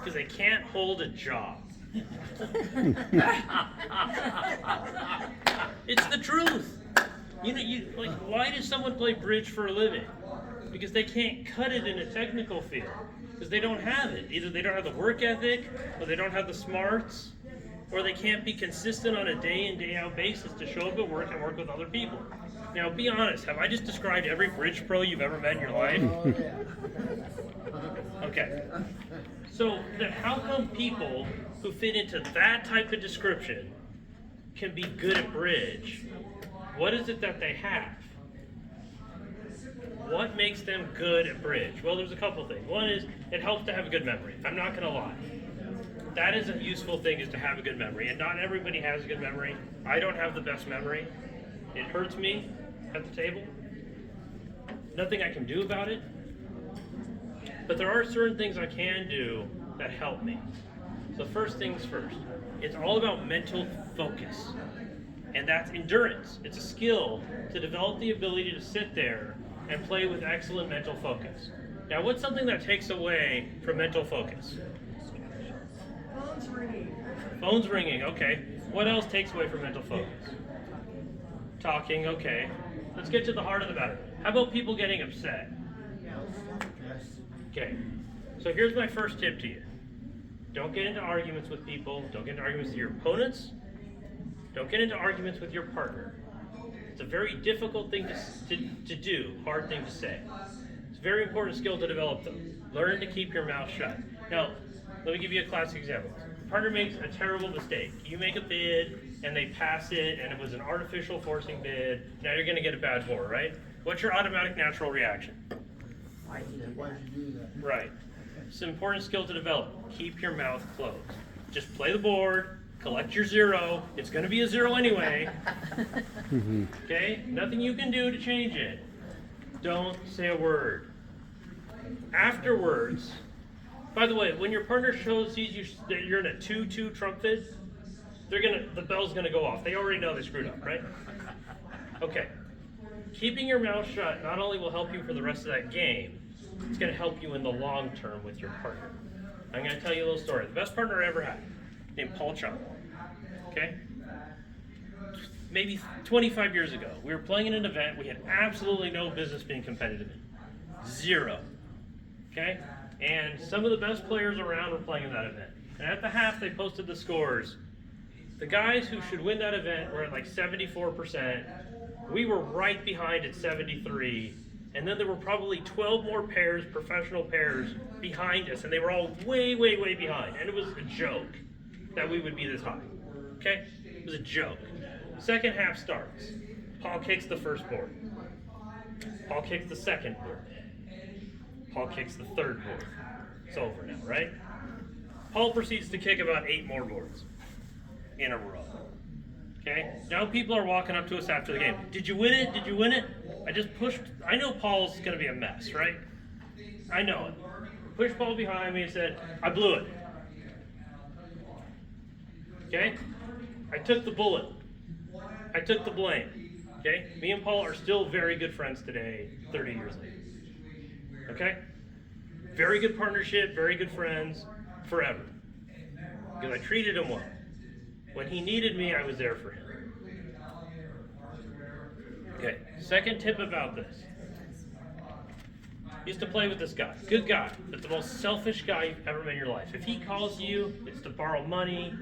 Because they can't hold a job. It's the truth. Like, why does someone play bridge for a living? Because they can't cut it in a technical field. Because they don't have it. Either they don't have the work ethic, or they don't have the smarts, or they can't be consistent on a day in, day out basis to show up at work and work with other people. Now, be honest, have I just described every bridge pro you've ever met in your life? Okay. So, how come people who fit into that type of description can be good at bridge? What is it that they have? What makes them good at bridge? Well, there's a couple things. One is, it helps to have a good memory. I'm not going to lie. That is a useful thing, is to have a good memory. And not everybody has a good memory. I don't have the best memory. It hurts me at the table. Nothing I can do about it. But there are certain things I can do that help me. So first things first. It's all about mental focus. And that's endurance. It's a skill to develop the ability to sit there and play with excellent mental focus. Now, what's something that takes away from mental focus? Phone's ringing. Phone's ringing, okay. What else takes away from mental focus? Talking, okay. Let's get to the heart of the matter. How about people getting upset? Okay. So here's my first tip to you. Don't get into arguments with people. Don't get into arguments with your opponents. Don't get into arguments with your partner. It's a very difficult thing to do, hard thing to say. It's a very important skill to develop, though. Learn to keep your mouth shut. Now, let me give you a classic example. Your partner makes a terrible mistake. You make a bid, and they pass it, and it was an artificial forcing bid. Now you're going to get a bad board, right? What's your automatic natural reaction? Why'd you do that? Right. It's an important skill to develop. Keep your mouth closed. Just play the board, collect your zero. It's going to be a zero anyway. Okay? Nothing you can do to change it. Don't say a word. Afterwards, by the way, when your partner sees you that you're in a 2-2 trump bid, the bell's gonna go off. They already know they screwed up, right? Okay. Keeping your mouth shut not only will help you for the rest of that game, it's gonna help you in the long term with your partner. I'm gonna tell you a little story. The best partner I ever had, named Paul Chung. Okay? Maybe 25 years ago, we were playing in an event we had absolutely no business being competitive in. Zero. Okay? And some of the best players around were playing in that event. And at the half, they posted the scores. The guys who should win that event were at like 74%. We were right behind at 73. And then there were probably 12 more pairs, professional pairs, behind us. And they were all way, way, way behind. And it was a joke that we would be this high. Okay? It was a joke. Second half starts. Paul kicks the first board. Paul kicks the second board. Paul kicks the third board. It's over now, right? Paul proceeds to kick about 8 more boards in a row. Okay? Now people are walking up to us after the game. Did you win it? Did you win it? I just pushed. I know Paul's going to be a mess, right? I know it. Pushed Paul behind me and said, I blew it. Okay? I took the bullet. I took the blame. Okay? Me and Paul are still very good friends today, 30 years later. Okay? Very good partnership, very good friends, forever. Because I treated him well. When he needed me, I was there for him. Okay, second tip about this. Used to play with this guy. Good guy, but the most selfish guy you've ever met in your life. If he calls you, it's to borrow money,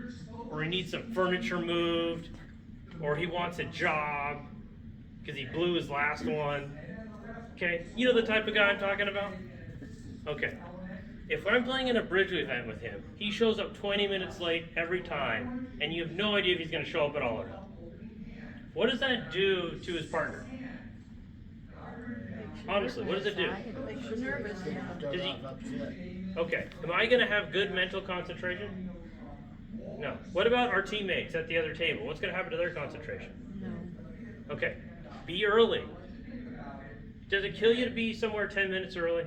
or he needs some furniture moved, or he wants a job because he blew his last one. Okay, you know the type of guy I'm talking about? Okay. If I'm playing in a bridge event with him, he shows up 20 minutes late every time, and you have no idea if he's going to show up at all or not. What does that do to his partner? Honestly, what does it do? Makes you nervous. Does he? Okay. Am I going to have good mental concentration? No. What about our teammates at the other table? What's going to happen to their concentration? No. Okay. Be early. Does it kill you to be somewhere 10 minutes early?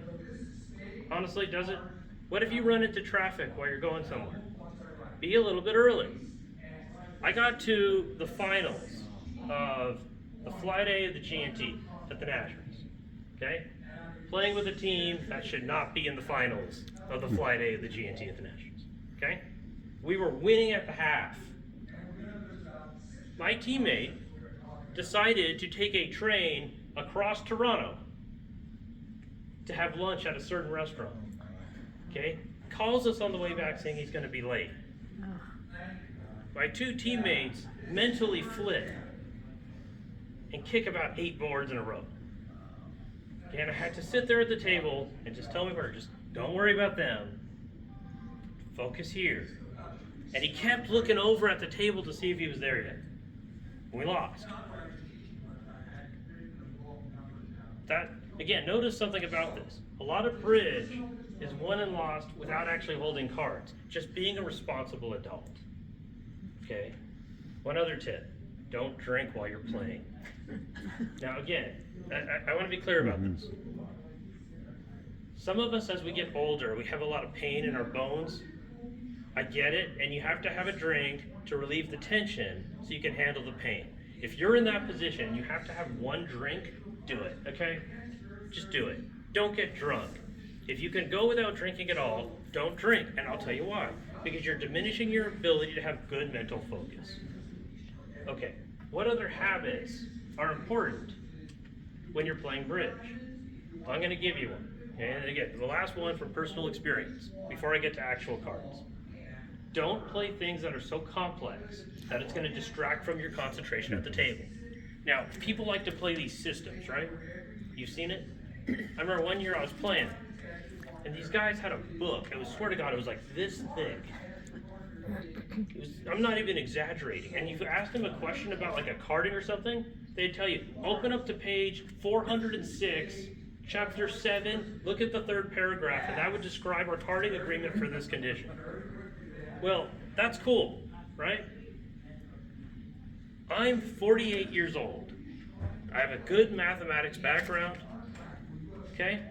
Honestly, does it? What if you run into traffic while you're going somewhere? Be a little bit early. I got to the finals of the Flight A of the GNT at the Nationals. Okay? playing with a team that should not be in the finals of the Flight A of the GNT Internationals. Okay? We were winning at the half. My teammate decided to take a train across Toronto to have lunch at a certain restaurant. Okay? Calls us on the way back saying he's going to be late. My two teammates mentally flip and kick about 8 boards in a row. And I had to sit there at the table and just tell my partner, just don't worry about them. Focus here. And he kept looking over at the table to see if he was there yet. We lost. That, again, notice something about this. A lot of bridge is won and lost without actually holding cards. Just being a responsible adult. Okay? One other tip. Don't drink while you're playing. Now again, I want to be clear about this. Some of us, as we get older, we have a lot of pain in our bones. I get it, and you have to have a drink to relieve the tension so you can handle the pain. If you're in that position, you have to have one drink, do it, okay? Just do it. Don't get drunk. If you can go without drinking at all, don't drink, and I'll tell you why. Because you're diminishing your ability to have good mental focus. Okay, what other habits are important when you're playing bridge? Well, I'm going to give you one. Okay? And again, the last one from personal experience before I get to actual cards. Don't play things that are so complex that it's going to distract from your concentration at the table. Now, people like to play these systems, right? You've seen it? I remember one year I was playing, and these guys had a book. I swear to God, it was like this thick. I'm not even exaggerating. And if you asked them a question about like a carding or something, they'd tell you, open up to page 406, chapter 7, look at the third paragraph, and that would describe our carding agreement for this condition. Well, that's cool, right? I'm 48 years old. I have a good mathematics background, okay?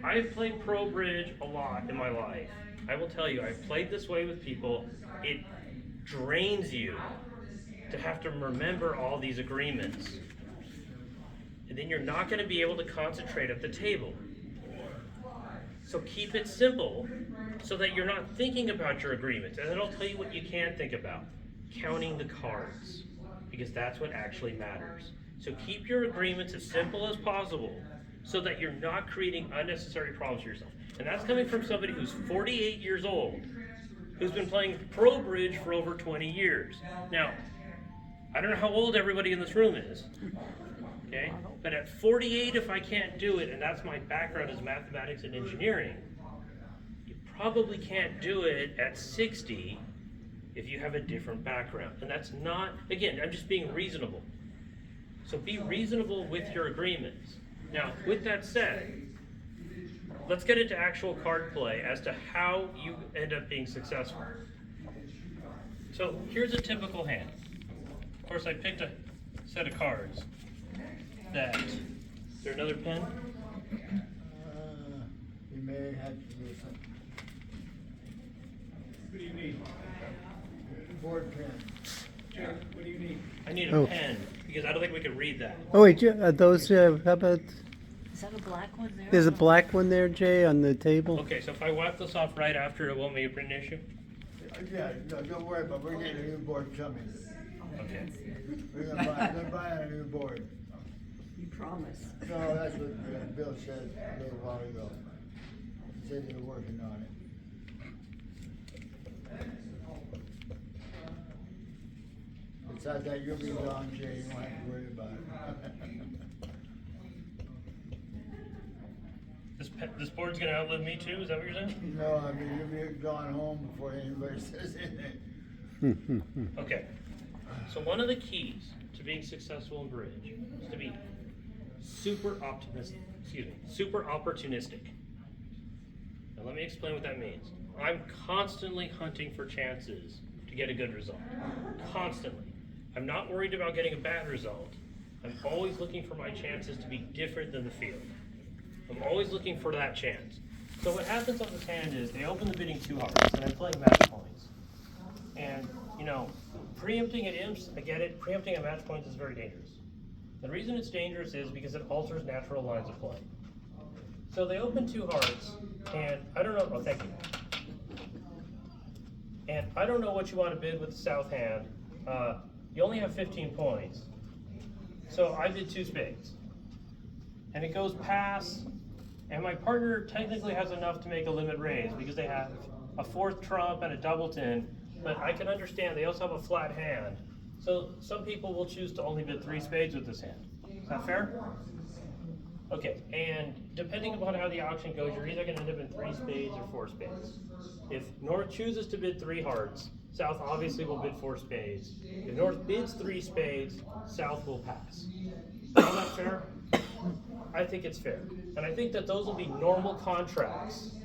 I've played pro bridge a lot in my life. I will tell you, I've played this way with people. It drains you to have to remember all these agreements. And then you're not going to be able to concentrate at the table. So keep it simple so that you're not thinking about your agreements. And then I'll tell you what you can think about. Counting the cards. Because that's what actually matters. So keep your agreements as simple as possible so that you're not creating unnecessary problems for yourself. And that's coming from somebody who's 48 years old, who's been playing pro bridge for over 20 years. Now, I don't know how old everybody in this room is, okay? But at 48, if I can't do it, and that's my background is mathematics and engineering, you probably can't do it at 60 if you have a different background. And that's not, again, I'm just being reasonable. So be reasonable with your agreements. Now, with that said, let's get into actual card play as to how you end up being successful. So here's a typical hand. Of course, I picked a set of cards that, is there another pen? You may have to do something. What do you need? Board pen. Jack, what do you need? I need a pen because I don't think we can read that. Oh wait, are those, how about, Is that a black one there? there's a black one there, Jay, on the table? Okay, so if I wipe this off right after, it won't make a print issue? Yeah, no, don't worry about it. We're getting a new board coming. Okay. We're gonna buy a new board. You promise. No, that's what Bill said a little while ago. He said they were working on it. Besides that, you'll be gone, Jay. You won't have to worry about it. This board's gonna outlive me too, is that what you're saying? No, I mean, you'll be gone home before anybody says anything. Okay. So one of the keys to being successful in bridge is to be super opportunistic. Now let me explain what that means. I'm constantly hunting for chances to get a good result. Constantly. I'm not worried about getting a bad result. I'm always looking for my chances to be different than the field. I'm always looking for that chance. So what happens on this hand is they open the bidding 2 hearts, and I'm playing match points. And, you know, preempting at imps, I get it, preempting at match points is very dangerous. The reason it's dangerous is because it alters natural lines of play. So they open 2 hearts, and I don't know, oh, thank you. And I don't know what you want to bid with the south hand. You only have 15 points. So I bid 2 spades. And it goes pass, and my partner technically has enough to make a limit raise because they have a 4th trump and a doubleton, but I can understand they also have a flat hand. So some people will choose to only bid 3 spades with this hand. Is that fair? Okay, and depending upon how the auction goes, you're either gonna end up in 3 spades or 4 spades. If North chooses to bid 3 hearts, South obviously will bid 4 spades. If North bids 3 spades, South will pass. Is that fair? I think it's fair. And I think that those will be normal contracts.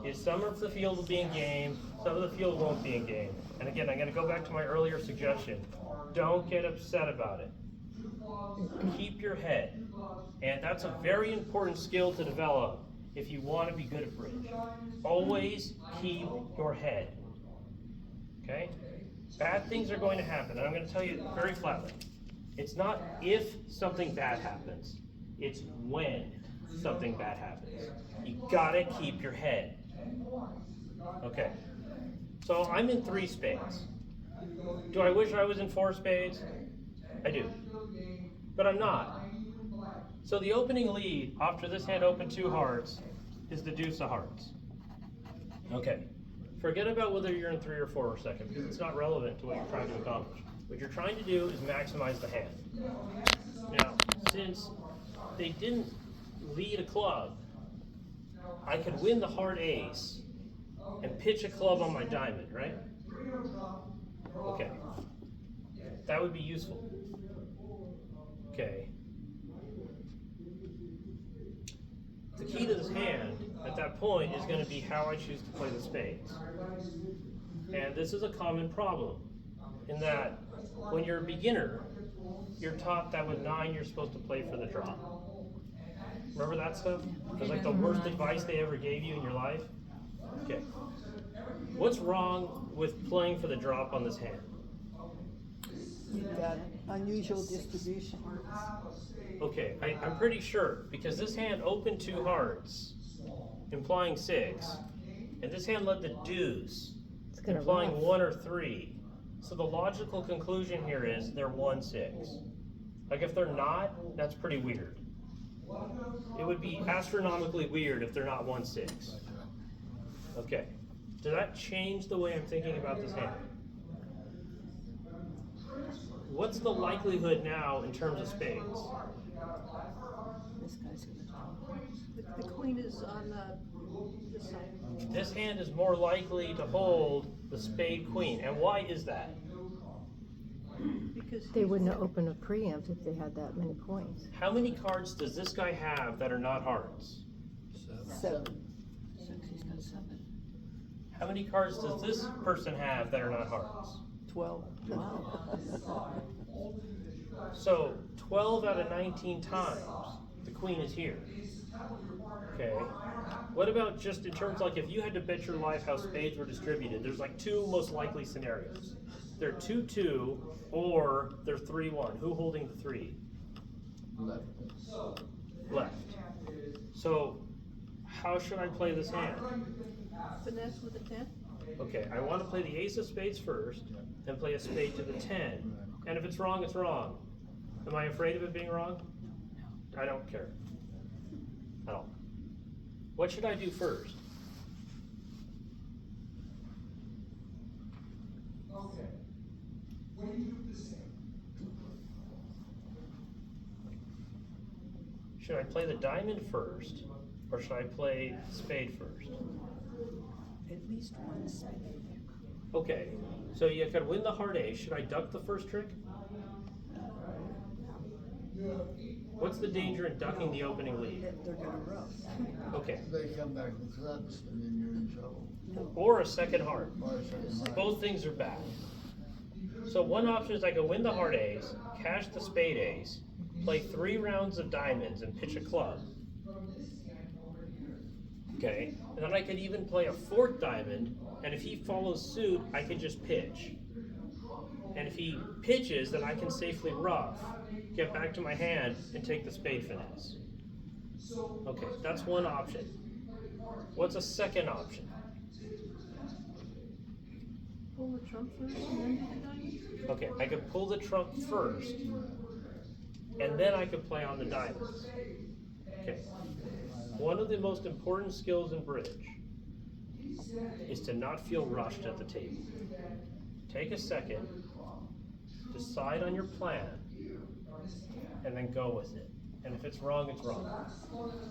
Is some of the field will be in game, some of the field won't be in game. And again, I'm gonna go back to my earlier suggestion. Don't get upset about it. Keep your head. And that's a very important skill to develop if you want to be good at bridge. Always keep your head. Okay? Bad things are going to happen, and I'm going to tell you very flatly. It's not if something bad happens, it's when something bad happens. You gotta keep your head. Okay. So I'm in 3 spades. Do I wish I was in 4 spades? I do. But I'm not. So the opening lead, after this hand opened 2 hearts, is the deuce of hearts. Okay. Forget about whether you're in 3 or 4 or second, because it's not relevant to what you're trying to accomplish. What you're trying to do is maximize the hand. Now, since they didn't lead a club, I could win the heart ace and pitch a club on my diamond, right? Okay. That would be useful. Okay. The key to this hand at that point is going to be how I choose to play the spades. And this is a common problem in that when you're a beginner, you're taught that with 9 you're supposed to play for the drop. Remember that stuff? It was like the worst advice they ever gave you in your life? Okay. What's wrong with playing for the drop on this hand? You've got unusual distribution. Okay, I'm pretty sure, because this hand opened 2 hearts, implying 6, and this hand led the deuce, implying 1 or 3. So the logical conclusion here is they're 1-6. Like if they're not, that's pretty weird. It would be astronomically weird if they're not 1-6. Okay, does that change the way I'm thinking about this hand? What's the likelihood now in terms of spades? This guy's gonna talk. The queen is on this side. This hand is more likely to hold the spade queen, and why is that? Because They wouldn't have opened a preempt if they had that many points. How many cards does this guy have that are not hearts? 7. 6, he's got 7. How many cards does this person have that are not hearts? 12. Wow. So 12 out of 19 times, the queen is here. Okay. What about just in terms like if you had to bet your life how spades were distributed, there's like 2 most likely scenarios. They're 2-2 or they're 3-1. Who holding the 3? Left. Left. So how should I play this hand? finesse with a 10. Okay, I want to play the ace of spades first, then play a spade to the 10. And if it's wrong, it's wrong. Am I afraid of it being wrong? I don't care. At all. What should I do first? Okay. What do you do with this hand? Should I play the diamond first, or should I play spade first? At least 1 spade. Okay, so you could win the heart ace. Should I duck the first trick? What's the danger in ducking the opening lead? They're gonna rough. Okay, If they come back with clubs, then you're in trouble. or a second heart. Or something. Both things are bad. So one option is I can win the heart ace, cash the spade ace, play 3 rounds of diamonds and pitch a club. Okay, and then I could even play a 4th diamond, and if he follows suit, I can just pitch. And if he pitches, then I can safely ruff, get back to my hand, and take the spade finesse. Okay, that's one option. What's a second option? Pull the trump first and then do the diamond? Okay, I could pull the trump first, and then I could play on the diamonds. Okay. One of the most important skills in bridge is to not feel rushed at the table. Take a second, decide on your plan, and then go with it. And if it's wrong, it's wrong.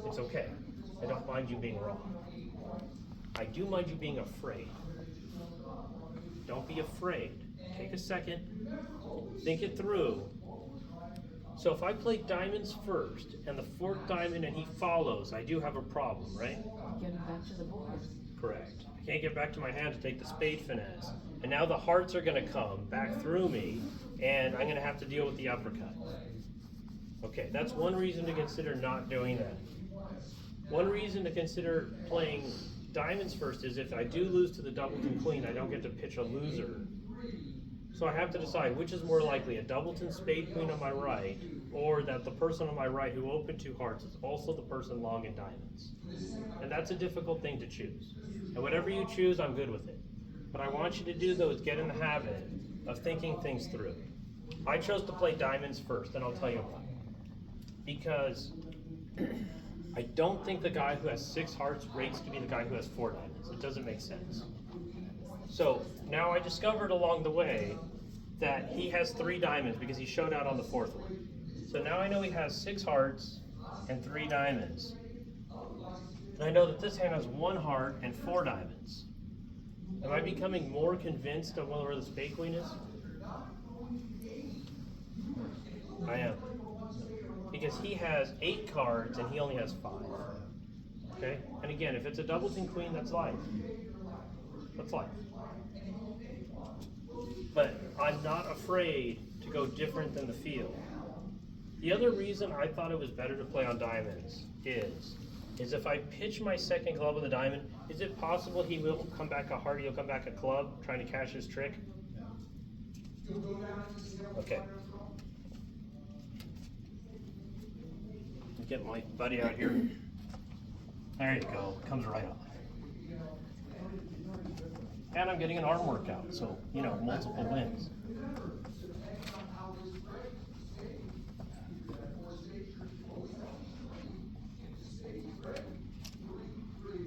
It's okay. I don't mind you being wrong. I do mind you being afraid. Don't be afraid. Take a second, think it through. So if I play diamonds first and the fourth diamond and he follows, I do have a problem, right? Get him back to the board. Correct. I can't get back to my hand to take the spade finesse. And now the hearts are gonna come back through me and I'm gonna have to deal with the uppercut. Okay, that's one reason to consider not doing that. One reason to consider playing diamonds first is if I do lose to the doubleton queen, I don't get to pitch a loser. So I have to decide which is more likely, a doubleton spade queen on my right, or that the person on my right who opened two hearts is also the person long in diamonds. And that's a difficult thing to choose. And whatever you choose, I'm good with it. What I want you to do though is get in the habit of thinking things through. I chose to play diamonds first, and I'll tell you why. Because I don't think the guy who has 6 hearts rates to be the guy who has 4 diamonds. It doesn't make sense. So now I discovered along the way that he has 3 diamonds because he showed out on the 4th one. So now I know he has 6 hearts and 3 diamonds. And I know that this hand has 1 heart and 4 diamonds. Am I becoming more convinced of where the spade queen is? I am. Because he has 8 cards and he only has 5. Okay? And again, if it's a doubleton queen, that's life. That's life. But I'm not afraid to go different than the field. The other reason I thought it was better to play on diamonds is if I pitch my second club with a diamond, is it possible he will come back a heart, he'll come back a club, trying to cash his trick? Okay. Get my buddy out here. There you go, comes right up. And I'm getting an arm workout, so, you know, multiple wins.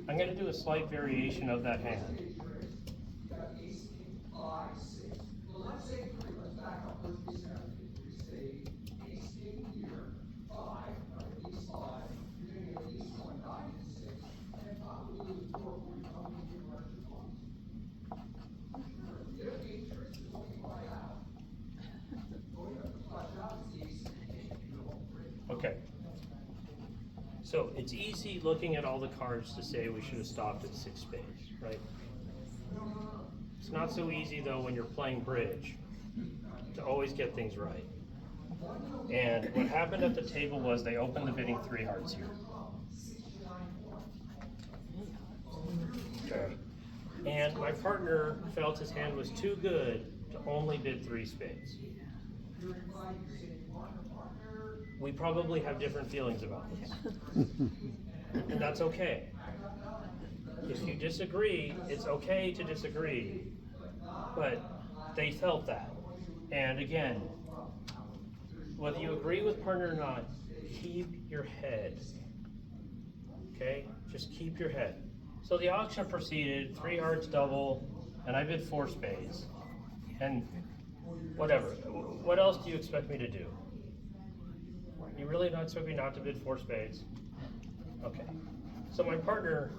I'm going to do a slight variation of that hand. Okay. So it's easy looking at all the cards to say we should have stopped at 6 spades, right? It's not so easy though when you're playing bridge to always get things right. And what happened at the table was they opened the bidding 3 hearts here. Okay. And my partner felt his hand was too good to only bid 3 spades. We probably have different feelings about this. And that's okay. If you disagree, it's okay to disagree. But they felt that. And again, whether you agree with partner or not, keep your head. Okay? Just keep your head. So the auction proceeded, 3 hearts double, and I bid 4 spades. And whatever. What else do you expect me to do? You really not expect me not to bid 4 spades? Okay. So my partner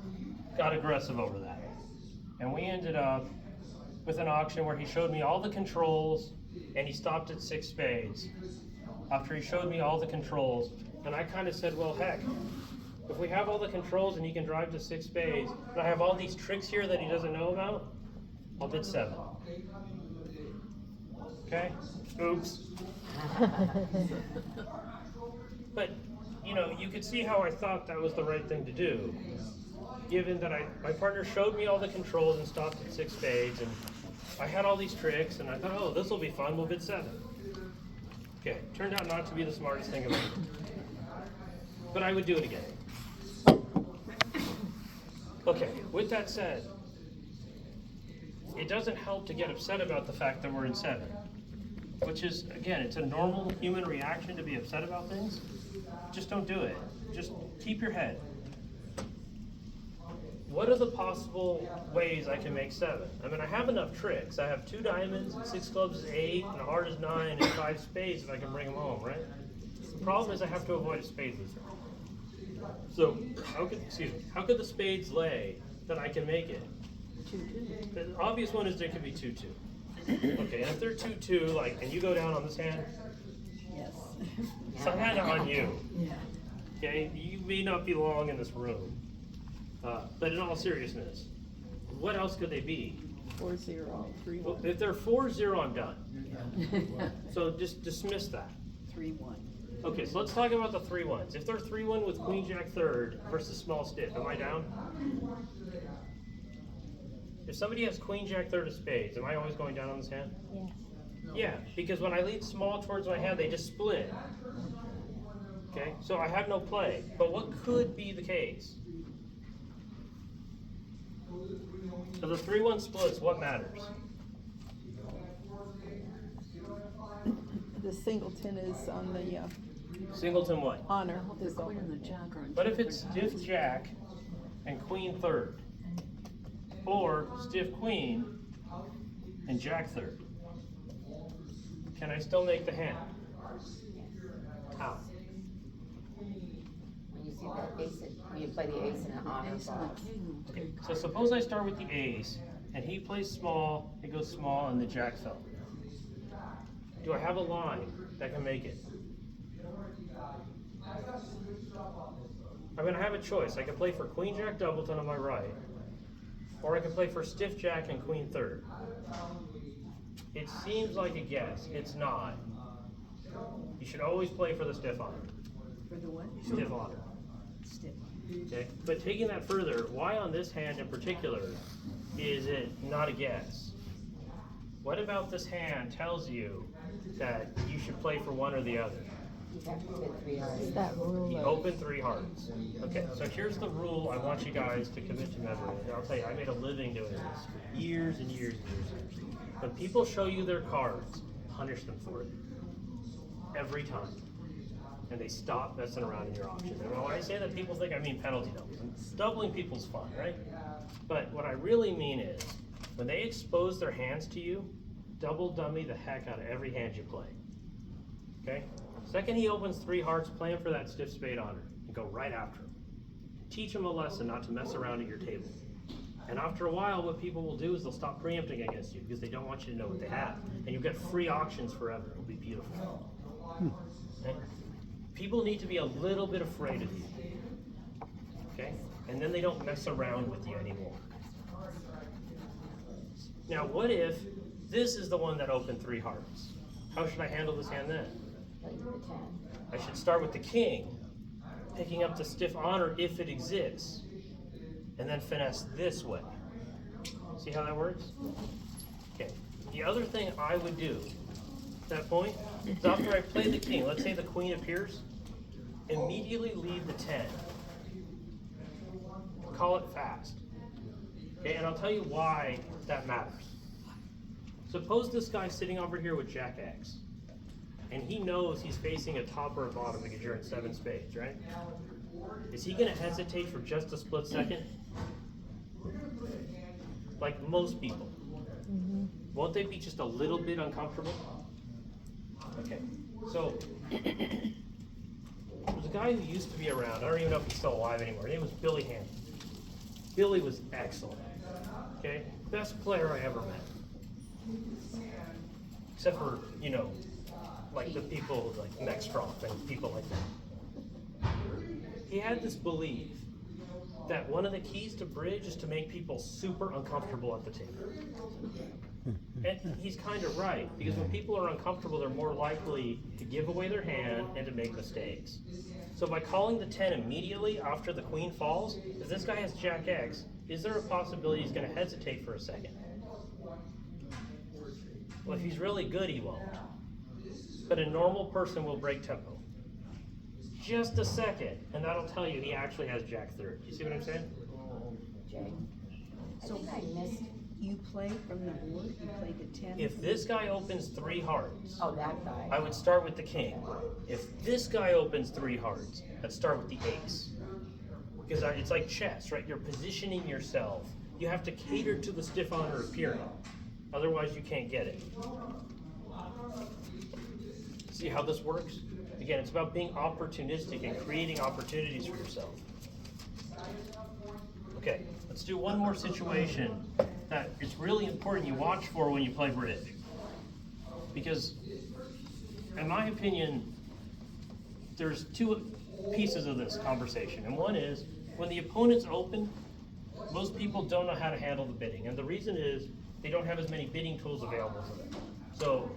got aggressive over that. And we ended up with an auction where he showed me all the controls and he stopped at 6 spades. After he showed me all the controls, and I kind of said, well, heck, if we have all the controls and he can drive to 6 spades, and I have all these tricks here that he doesn't know about, I'll bid 7. Okay? Oops. But, you know, you could see how I thought that was the right thing to do, given that my partner showed me all the controls and stopped at 6 spades, and I had all these tricks, and I thought, oh, this will be fun, we'll bid 7. Okay, turned out not to be the smartest thing ever. but I would do it again. Okay, with that said, it doesn't help to get upset about the fact that we're in 7. Which is, again, it's a normal human reaction to be upset about things. Just don't do it. Just keep your head. What are the possible ways I can make 7? I mean, I have enough tricks. I have 2 diamonds, and 6 clubs is 8, and a heart is 9, and 5 spades if I can bring them home, right? The problem is I have to avoid a spade loser. So, how could the spades lay that I can make it? 2-2. The obvious one is there could be 2-2. Okay, and if they're 2-2, like, and you go down on this hand, Yes. it's kind of on you. Yeah. Okay, you may not belong in this room. But in all seriousness, what else could they be? 4-0, 3-1. Well, if they're 4-0, I'm done. So just dismiss that. 3-1. Okay, so let's talk about the 3-1s. If they're 3-1 with Queen Jack third versus small stiff, am I down? If somebody has Queen Jack third of spades, am I always going down on this hand? Yes. Yeah, because when I lead small towards my hand, they just split. Okay, so I have no play. But what could be the case? So the 3-1 splits, what matters? The singleton is on the Singleton what? honor. The Is queen and the jack are in What if it's different stiff jack and queen third? Or stiff queen and jack third? Can I still make the hand? How? When you see the ace, when you play the ace in an honor ace and box. the king. Okay, so suppose I start with the ace, and he plays small, it goes small, and the jack fell. Do I have a line that can make it? I mean, I have a choice. I can play for queen jack doubleton on my right, or I can play for stiff jack and queen third. It seems like a guess. It's not. You should always play for the stiff honor. For the what? Stiff honor. Stiff. Okay, but taking that further, why on this hand in particular is it not a guess? What about this hand tells you that you should play for one or the other? You have to hit 3 hearts. Is that rule You of, open 3 hearts. Okay, so here's the rule I want you guys to commit to memory. And I'll tell you, I made a living doing this for years and years and years. When people show you their cards, punish them for it. Every time. And they stop messing around in your auction. And when I say that, people think I mean penalty doubles. And doubling people's fun, right? But what I really mean is, when they expose their hands to you, double dummy the heck out of every hand you play. Okay? Second he opens 3 hearts, plan for that stiff spade honor, and go right after him. Teach him a lesson not to mess around at your table. And after a while, what people will do is they'll stop preempting against you because they don't want you to know what they have. And you'll get free auctions forever. It'll be beautiful. Okay? People need to be a little bit afraid of you. Okay? And then they don't mess around with you anymore. Now, what if this is the one that opened 3 hearts? How should I handle this hand then? Play the 10. I should start with the king, picking up the stiff honor if it exists, and then finesse this way. See how that works? Okay. The other thing I would do at that point is after I play the king, let's say the queen appears, immediately leave the 10. Call it fast. Okay, and I'll tell you why that matters. Suppose this guy's sitting over here with Jack X, and he knows he's facing a top or a bottom because you're in 7 spades, right? Is he gonna hesitate for just a split second? Like most people. Won't they be just a little bit uncomfortable? Okay, so there's a guy who used to be around, I don't even know if he's still alive anymore. His name was Billy Hampton. Billy was excellent, okay? Best player I ever met. Except for, you know, like the people like Nextroff and people like that. He had this belief that one of the keys to bridge is to make people super uncomfortable at the table. And he's kind of right, because when people are uncomfortable, they're more likely to give away their hand and to make mistakes. So by calling the 10 immediately after the queen falls, if this guy has Jack X, is there a possibility he's going to hesitate for a second? Well, if he's really good, he won't. But a normal person will break tempo. just a second, and that'll tell you he actually has jack third. You see what I'm saying? Jay. I So think I missed, you play from the board, you play the 10? If this guy opens 3 hearts, oh, that guy. I would start with the king. If this guy opens 3 hearts, I'd start with the ace. Because it's like chess, right? You're positioning yourself. You have to cater to the stiff honor appearing. Otherwise, you can't get it. See how this works? Again, it's about being opportunistic and creating opportunities for yourself. Okay, let's do one more situation that it's really important you watch for when you play bridge. Because, in my opinion, there's 2 pieces of this conversation. And one is, when the opponent's open, most people don't know how to handle the bidding. And the reason is, they don't have as many bidding tools available to them. So,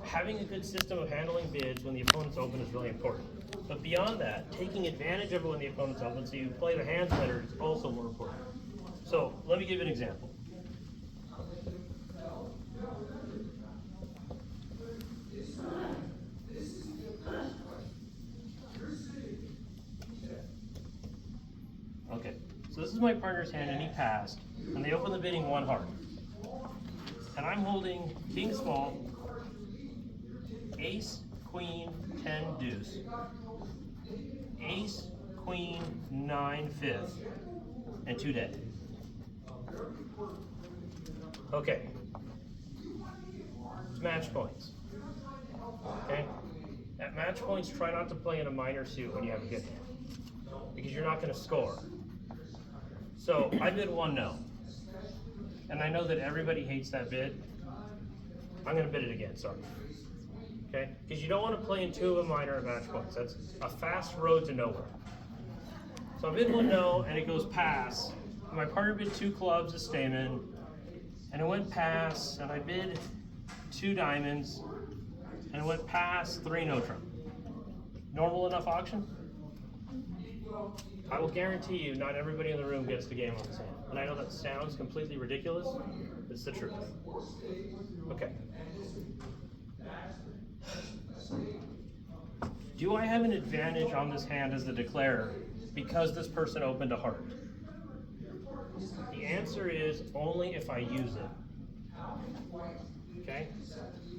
having a good system of handling bids when the opponent's open is really important. But beyond that, taking advantage of it when the opponent's open so you play the hands better is also more important. So, let me give you an example. Okay, so this is my partner's hand and he passed, and they open the bidding 1 heart. And I'm holding king small, ace, queen, 10, deuce, ace, queen, 9, 5th, and 2 dead. Okay. It's match points. Okay? At match points, try not to play in a minor suit when you have a good hand, because you're not going to score. So I bid 1 no. And I know that everybody hates that bid. I'm going to bid it again, sorry. Okay? Because you don't want to play in 2 of a minor at match points. That's a fast road to nowhere. So I bid 1 no, and it goes pass. My partner bid 2 clubs, a stamen, and it went pass, and I bid 2 diamonds, and it went pass, 3 no trump. Normal enough auction? I will guarantee you not everybody in the room gets the game on this hand. And I know that sounds completely ridiculous, but it's the truth. Okay. Do I have an advantage on this hand as the declarer because this person opened a heart? The answer is only if I use it. Okay?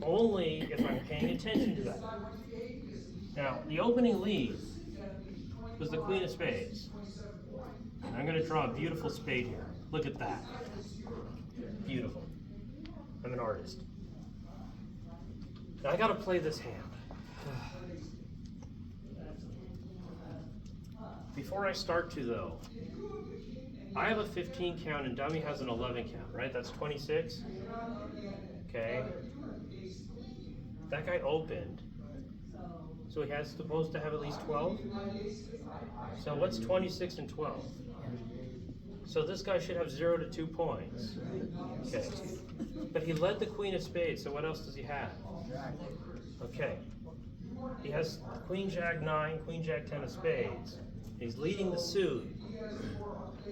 Only if I'm paying attention to that. Now, the opening lead was the queen of spades. And I'm going to draw a beautiful spade here. Look at that. Beautiful. I'm an artist. Now I got to play this hand. Before I start to though, I have a 15 count and dummy has an 11 count, right? That's 26. Okay. That guy opened. So he has supposed to have at least 12. So what's 26 and 12? So this guy should have 0 to 2 points. Okay. But he led the queen of spades, so what else does he have? Okay. He has queen jack 9, queen jack 10 of spades. He's leading the suit,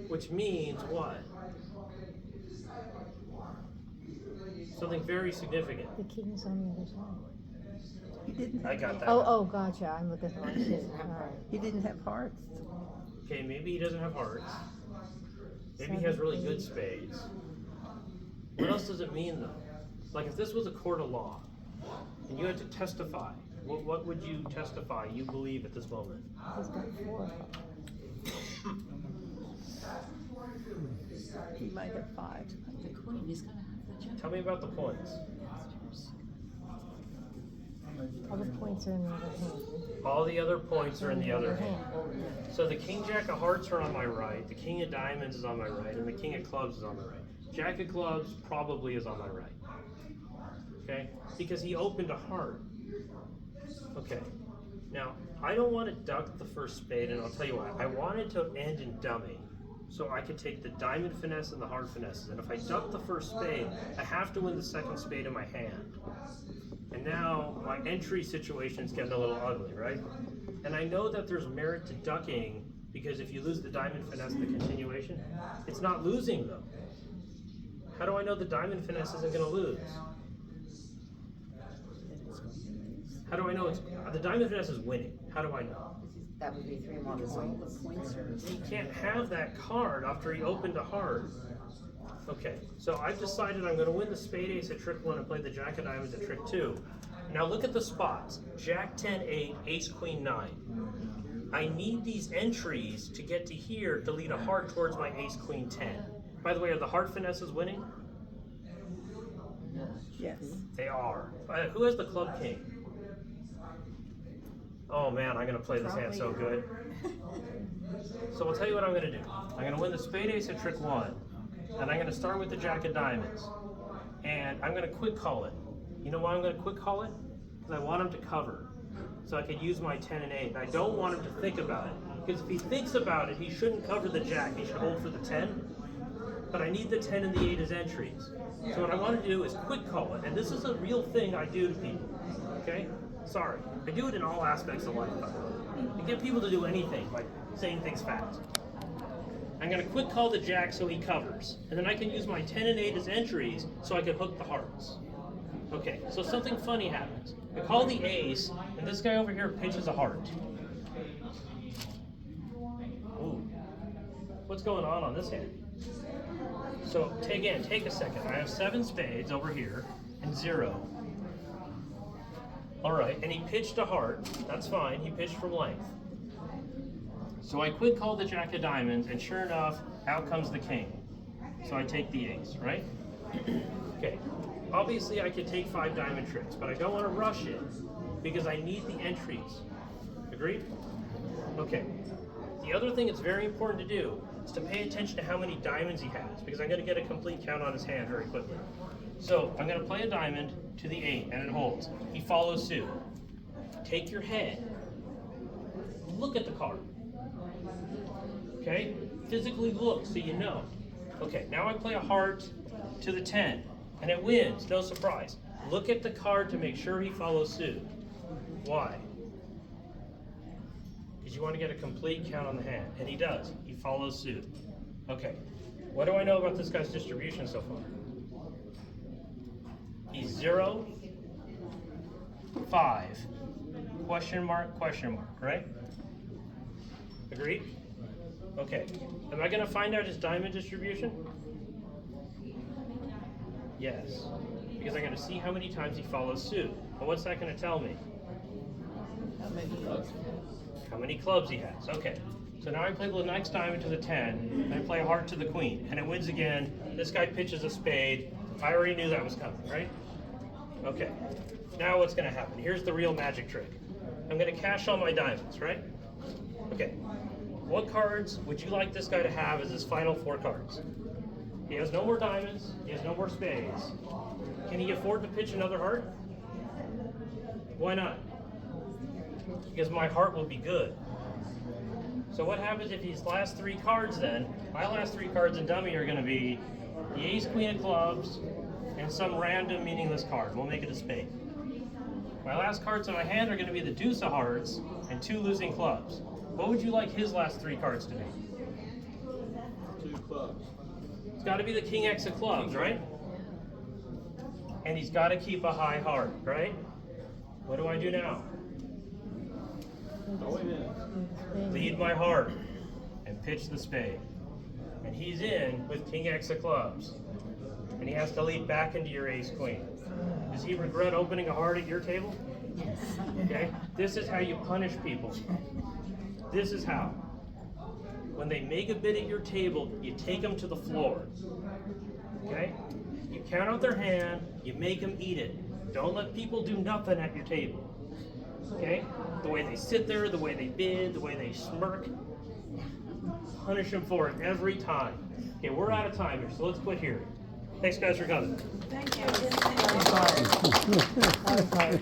which means what? Something very significant. The king's on the other side. He didn't I have, got that. Oh, gotcha, I'm looking at the wrong thing. he didn't have hearts. Okay, maybe he doesn't have hearts. Maybe he has really good spades. What else does it mean though? Like if this was a court of law and you had to testify, what would you testify you believe at this moment? He's got 4. He might have 5. The queen is gonna have the jack. Tell me about the points. All the points are in the other hand. All the other points are in the other hand. So the king jack of hearts are on my right, the king of diamonds is on my right, and the king of clubs is on my right. Jack of clubs probably is on my right. Okay? Because he opened a heart. Okay. Now, I don't want to duck the first spade, and I'll tell you why. I wanted to end in dummy, so I could take the diamond finesse and the heart finesses. And if I duck the first spade, I have to win the second spade in my hand. And now my entry situation is getting a little ugly, right? And I know that there's merit to ducking because if you lose the diamond finesse, the continuation, it's not losing though. How do I know the diamond finesse isn't going to lose? How do I know it's, the diamond finesse is winning? How do I know? That would be 3 more Because all points. the points are. He can't have that card after he opened a heart. Okay, so I've decided I'm gonna win the spade ace at trick 1 and play the jack of diamonds at trick 2. Now look at the spots. Jack 10 8, ace queen 9. I need these entries to get to here to lead a heart towards my ace queen 10. By the way, are the heart finesses winning? Yes. They are. Who has the club king? Oh man, I'm gonna play this hand so good. So I'll tell you what I'm gonna do. I'm gonna win the spade ace at trick 1, and I'm gonna start with the jack of diamonds. And I'm gonna quick call it. You know why I'm gonna quick call it? Because I want him to cover. So I could use my 10 and 8. And I don't want him to think about it. Because if he thinks about it, he shouldn't cover the jack. He should hold for the 10. But I need the 10 and the 8 as entries. So what I want to do is quick call it. And this is a real thing I do to people. Okay? Sorry. I do it in all aspects of life, by the way. I get people to do anything, like saying things fast. I'm going to quick call the jack so he covers. And then I can use my 10 and 8 as entries so I can hook the hearts. Okay, so something funny happens. I call the ace, and this guy over here pitches a heart. Ooh. What's going on this hand? So, take a second. I have 7 spades over here, and 0. Alright, and he pitched a heart. That's fine, he pitched from length. So I quick call the jack of diamonds, and sure enough, out comes the king. So I take the ace, right? Okay. Obviously, I could take 5 diamond tricks, but I don't want to rush it because I need the entries. Agreed? Okay. The other thing that's very important to do is to pay attention to how many diamonds he has, because I'm going to get a complete count on his hand very quickly. So I'm going to play a diamond to the 8, and it holds. He follows suit. Take your head. Look at the card. Okay? Physically look so you know. Okay, now I play a heart to the 10. And it wins, no surprise. Look at the card to make sure he follows suit. Why? Because you want to get a complete count on the hand. And he does. He follows suit. Okay. What do I know about this guy's distribution so far? He's 0, 5, question mark, right? Agreed? Okay. Am I going to find out his diamond distribution? Yes, because I'm going to see how many times he follows suit. And what's that going to tell me? How many clubs? How many clubs he has. Okay, so now I play the next diamond to the 10, and I play a heart to the queen, and it wins again. This guy pitches a spade. I already knew that was coming, right? Okay, now what's going to happen? Here's the real magic trick. I'm going to cash all my diamonds, right? Okay, what cards would you like this guy to have as his final 4 cards? He has no more diamonds, he has no more spades. Can he afford to pitch another heart? Why not? Because my heart will be good. So what happens if these last 3 cards then, my last 3 cards in dummy are going to be the ace, queen of clubs, and some random meaningless card. We'll make it a spade. My last cards in my hand are going to be the deuce of hearts and 2 losing clubs. What would you like his last 3 cards to be? 2 clubs. It's got to be the king X of clubs, right? And he's got to keep a high heart, right? What do I do now? Lead my heart and pitch the spade. And he's in with king X of clubs. And he has to lead back into your ace queen. Does he regret opening a heart at your table? Yes. Okay? This is how you punish people. This is how. When they make a bid at your table, you take them to the floor. Okay? You count out their hand, you make them eat it. Don't let people do nothing at your table. Okay? The way they sit there, the way they bid, the way they smirk. Punish them for it every time. Okay, we're out of time here, so let's quit here. Thanks guys for coming. Thank you. That was hard.